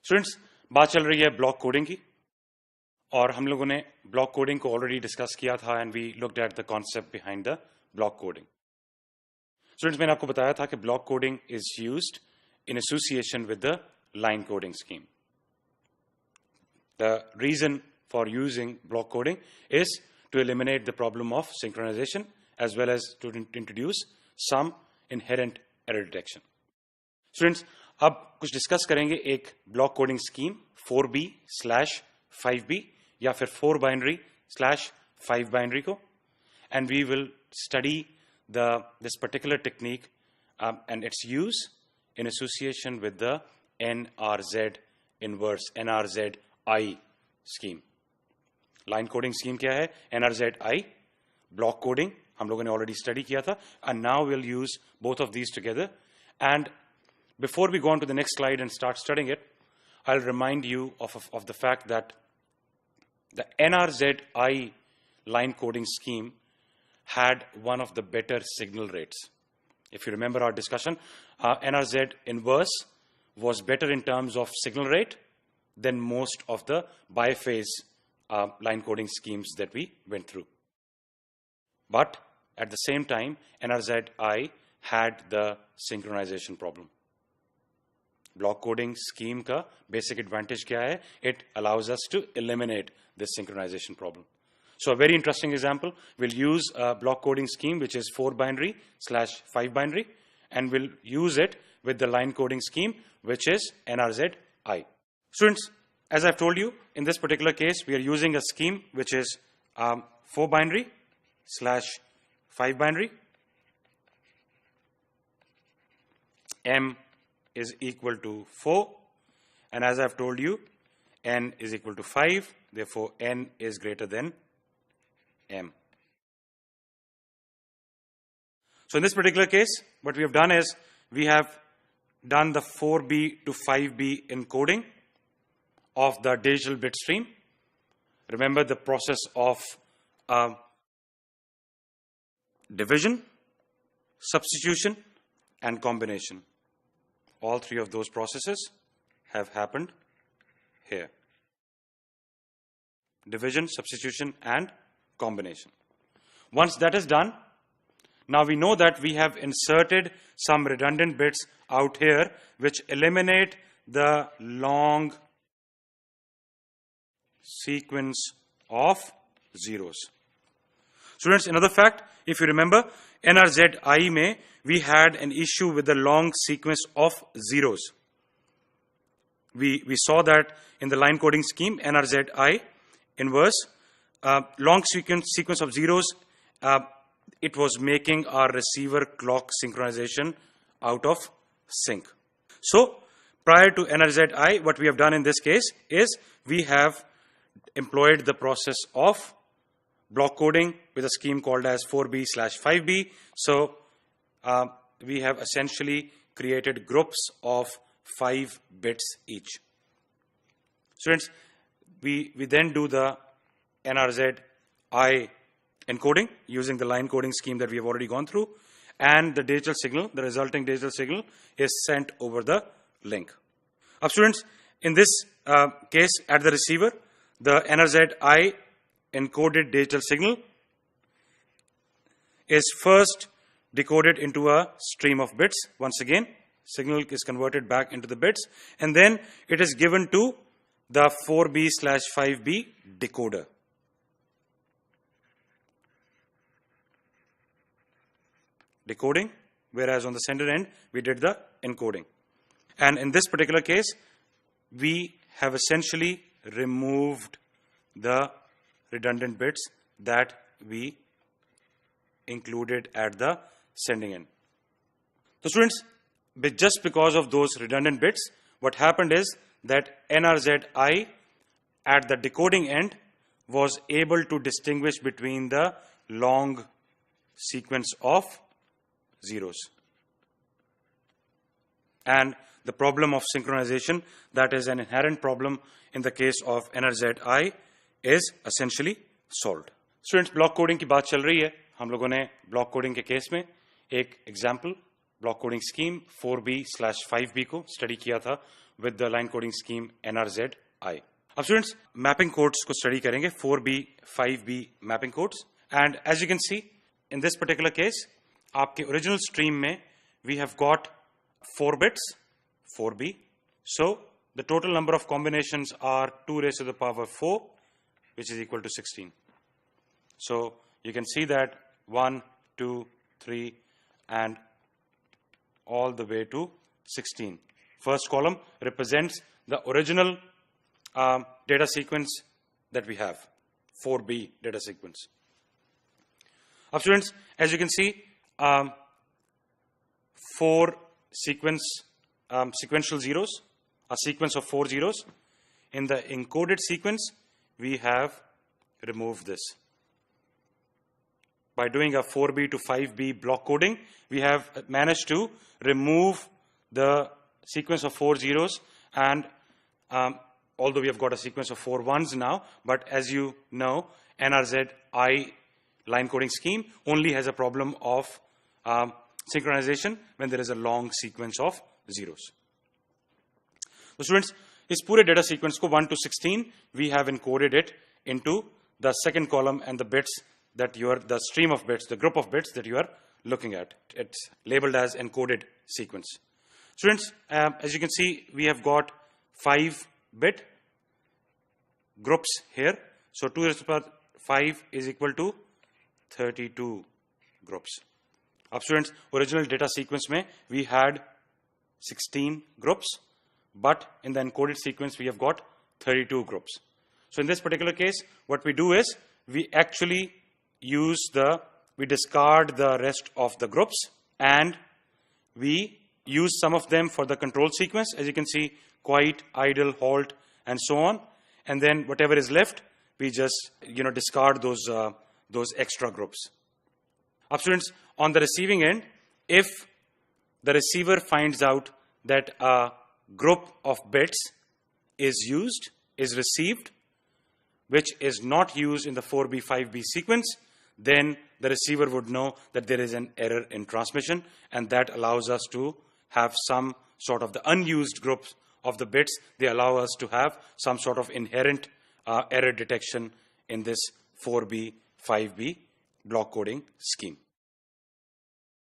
Students, बात चल रही है ब्लॉक कोडिंग की और हम लोगों ने ब्लॉक कोडिंग को ऑलरेडी डिस्कस किया था and we looked at the concept behind the block coding. Students, मैंने आपको बताया था कि block coding is used in association with the line coding scheme. The reason for using block coding is to eliminate the problem of synchronization as well as to introduce some inherent error detection. Students, अब कुछ discuss करेंगे एक block coding scheme 4B/5B या फिर 4 binary/5 binary को, and we will study this particular technique and its use in association with the NRZ inverse NRZI scheme. Line coding scheme क्या है? NRZI. Block coding हम लोगों ने ऑलरेडी स्टडी किया था, and now we'll use both of these together. And before we go on to the next slide and start studying it, I'll remind you of the fact that the NRZI line coding scheme had one of the better signal rates. If you remember our discussion, NRZ inverse was better in terms of signal rate than most of the biphase line coding schemes that we went through. But at the same time, NRZI had the synchronization problem. Block coding scheme ka basic advantage kya hai? It allows us to eliminate this synchronization problem. So a very interesting example, we'll use a block coding scheme which is 4 binary/5 binary, and we'll use it with the line coding scheme which is NRZI. Students, as I've told you, in this particular case, we are using a scheme which is 4 binary/5 binary. M is equal to 4, and as I've told you, N is equal to 5, therefore N is greater than M. So in this particular case, what we have done is, we have done the 4B to 5B encoding of the digital bit stream. Remember the process of division, substitution, and combination. All three of those processes have happened here. Division, substitution, and combination. Once that is done, now we know that we have inserted some redundant bits out here which eliminate the long sequence of zeros. Students, another fact, if you remember, NRZI mein we had an issue with the long sequence of zeros. We saw that in the line coding scheme, NRZI inverse, long sequence of zeros, it was making our receiver clock synchronization out of sync. So prior to NRZI, what we have done in this case is we have employed the process of block coding with a scheme called as 4B/5B. So we have essentially created groups of 5 bits each. Students, we then do the NRZI encoding using the line coding scheme that we have already gone through, and the digital signal, the resulting digital signal, is sent over the link. Now students, in this case at the receiver, the NRZI encoded digital signal is first decoded into a stream of bits. Once again, signal is converted back into the bits, and then it is given to the 4B/5B decoder. Decoding, whereas on the sender end, we did the encoding. And in this particular case, we have essentially removed the redundant bits that we included at the sending end. So students, just because of those redundant bits, what happened is that NRZI at the decoding end was able to distinguish between the long sequence of zeros. And the problem of synchronization, that is an inherent problem in the case of NRZI, is essentially solved. Students, block coding की बात चल रही है. हम लोगों ने block coding के case में एक example block coding scheme 4B/5B को स्टडी किया था with the line coding scheme NRZ-I. अब स्टूडेंट्स मैपिंग कोड्स को स्टडी करेंगे 4B 5B mapping codes. And as you can see in this particular case आपके ओरिजिनल स्ट्रीम में we have got 4 bits 4B. So the total number of combinations are 2 raised to the power 4, which is equal to 16. So you can see that 1, 2, 3 and all the way to 16. First column represents the original data sequence that we have, 4B data sequence. Now students, as you can see, 4 sequential zeros, a sequence of 4 zeros. In the encoded sequence, we have removed this. By doing a 4B to 5B block coding, we have managed to remove the sequence of 4 zeros, and although we have got a sequence of 4 ones now, but as you know, NRZ-I line coding scheme only has a problem of synchronization when there is a long sequence of zeros. So students, इस पूरे data sequence को 1 to 16 we have encoded it into the second column and the bits that you are, the stream of bits, the group of bits that you are looking at. It's labeled as encoded sequence. Students, as you can see, we have got 5-bit groups here. So 2 raised to the power 5 is equal to 32 groups. Now students, original data sequence mein we had 16 groups, but in the encoded sequence we have got 32 groups. So in this particular case, what we do is we actually we discard the rest of the groups and we use some of them for the control sequence. As you can see, quite, idle, halt, and so on. And then whatever is left, we just discard those extra groups. Now students, on the receiving end, if the receiver finds out that a group of bits is received, which is not used in the 4B, 5B sequence, then the receiver would know that there is an error in transmission, and that allows us to have some sort of the unused groups of the bits. They allow us to have some sort of inherent error detection in this 4B, 5B block coding scheme.